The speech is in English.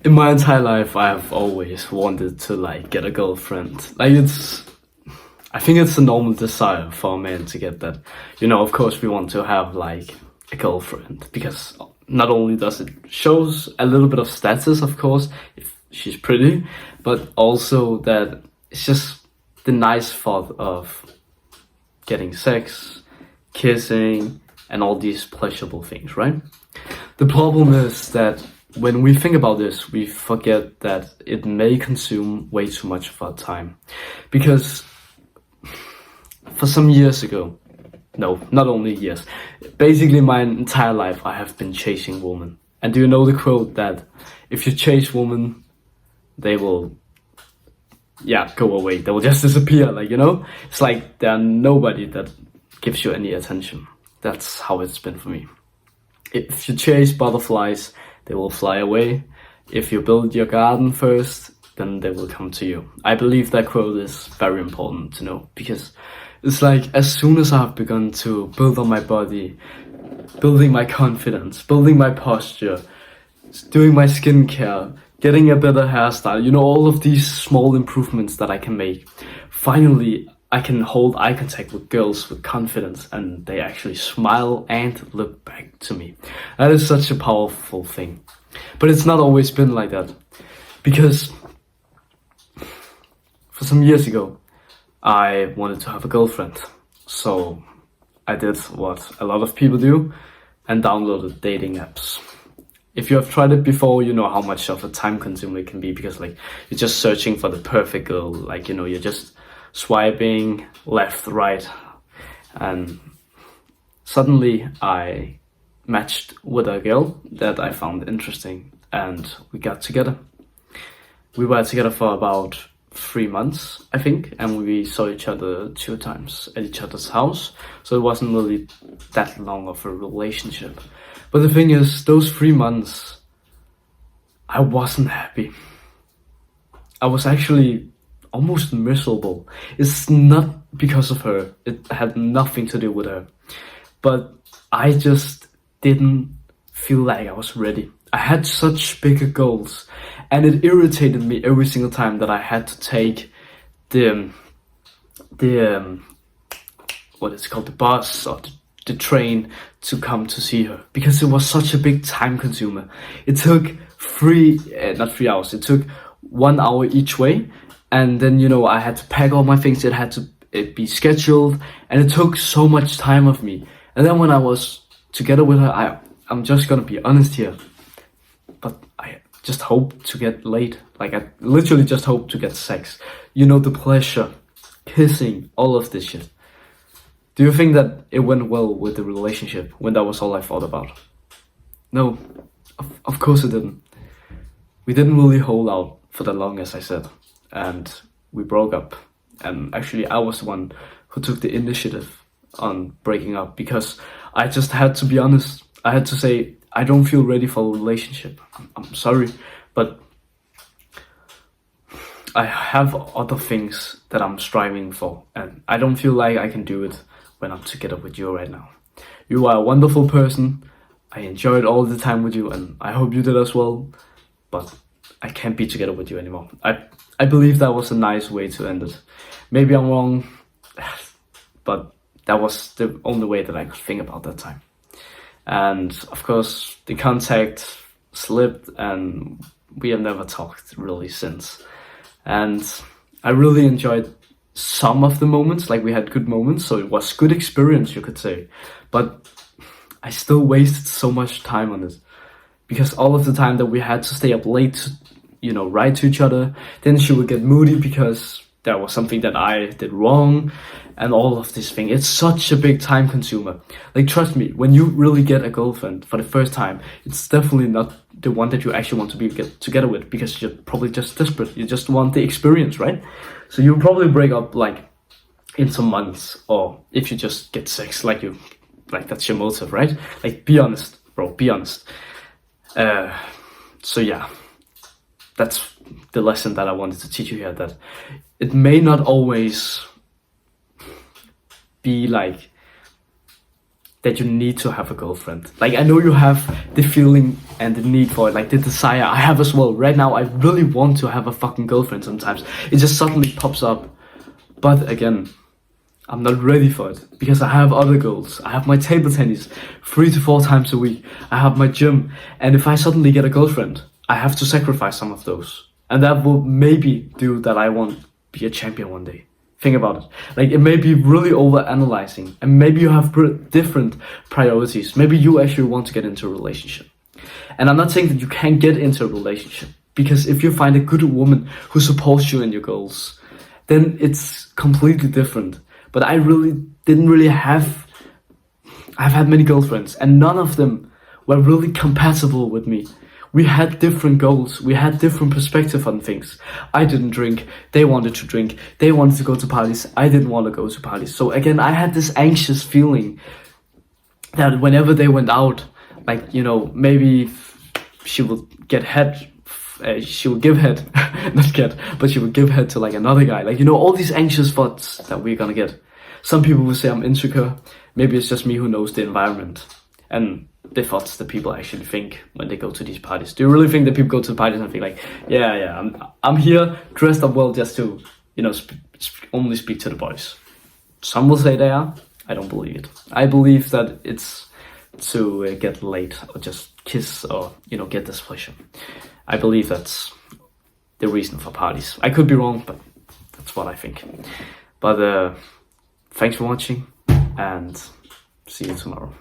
In my entire life, I have always wanted to like get a girlfriend. I think it's a normal desire for a man to get that. Of course, we want to have like a girlfriend because not only does it shows a little bit of status, of course, if she's pretty, but also that it's just the nice thought of getting sex, kissing, and all these pleasurable things, right? The problem is that when we think about this, we forget that it may consume way too much of our time. Because for some years ago, no, not only years, basically my entire life I have been chasing women. And do you know the quote that if you chase women, they will, go away. They will just disappear, It's like there are nobody that gives you any attention. That's how it's been for me. If you chase butterflies, they will fly away. If you build your garden first, then they will come to you. I believe that quote is very important to know because it's like as soon as I've begun to build on my body, building my confidence, building my posture, doing my skincare, getting a better hairstyle, all of these small improvements that I can make, finally I can hold eye contact with girls with confidence and they actually smile and look back to me. That is such a powerful thing. But it's not always been like that. Because for some years ago, I wanted to have a girlfriend. So I did what a lot of people do and downloaded dating apps. If you have tried it before, you know how much of a time consumer it can be because you're just searching for the perfect girl. You're just swiping left, right, and suddenly I matched with a girl that I found interesting and we got together. We were together for about 3 months, I think, and we saw each other 2 times at each other's house, so it wasn't really that long of a relationship. But the thing is, those 3 months, I wasn't happy. I was actually almost miserable. It's not because of her. It had nothing to do with her. But I just didn't feel like I was ready. I had such bigger goals and it irritated me every single time that I had to take the what is it called, the bus or the train to come to see her because it was such a big time consumer. It took not 3 hours, it took 1 hour each way. And then, I had to pack all my things, it had to be scheduled, and it took so much time of me. And then when I was together with her, I'm just gonna be honest here, but I just hope to get laid. I literally just hope to get sex. The pleasure, kissing, all of this shit. Do you think that it went well with the relationship when that was all I thought about? No, of course it didn't. We didn't really hold out for that long, as I said. And we broke up, and actually I was the one who took the initiative on breaking up because I just had to be honest. I had to say I don't feel ready for a relationship. I'm sorry, but I have other things that I'm striving for and I don't feel like I can do it when I'm together with you right now. You are a wonderful person. I enjoyed all the time with you and I hope you did as well, but I can't be together with you anymore. I believe that was a nice way to end it. Maybe I'm wrong, but that was the only way that I could think about that time. And of course, the contact slipped and we have never talked really since. And I really enjoyed some of the moments, we had good moments, so it was good experience, you could say. But I still wasted so much time on it. Because all of the time that we had to stay up late to, write to each other, then she would get moody because there was something that I did wrong and all of this thing. It's such a big time consumer. Trust me, when you really get a girlfriend for the first time, it's definitely not the one that you actually want to get together with because you're probably just desperate. You just want the experience, right? So you'll probably break up in some months, or if you just get sex, that's your motive, right? Be honest, bro, be honest. So yeah, that's the lesson that I wanted to teach you here, that it may not always be that you need to have a girlfriend. Like, I know you have the feeling and the need for it, like the desire. I have as well. Right now, I really want to have a fucking girlfriend sometimes. It just suddenly pops up. But again, I'm not ready for it because I have other goals. I have my table tennis 3 to 4 times a week. I have my gym. And if I suddenly get a girlfriend, I have to sacrifice some of those. And that will maybe do that I won't be a champion one day. Think about it. Like, it may be really over analyzing, and maybe you have different priorities. Maybe you actually want to get into a relationship. And I'm not saying that you can't get into a relationship, because if you find a good woman who supports you in your goals, then it's completely different. But I really didn't really have, I've had many girlfriends, and none of them were really compatible with me. We had different goals. We had different perspective on things. I didn't drink. They wanted to drink. They wanted to go to parties. I didn't want to go to parties. So again, I had this anxious feeling that whenever they went out, like, you know, maybe she would get head. She would give head, not get, but she would give head to like another guy. Like, you know, all these anxious thoughts that we're gonna get. Some people will say I'm insecure. Maybe it's just me who knows the environment and the thoughts that people actually think when they go to these parties. Do you really think that people go to the parties and think like, yeah, I'm here dressed up well just to, you know, only speak to the boys? Some will say they are. I don't believe it. I believe that it's to get laid or just kiss or, you know, get this pleasure. I believe that's the reason for parties. I could be wrong, but that's what I think. But thanks for watching and see you tomorrow.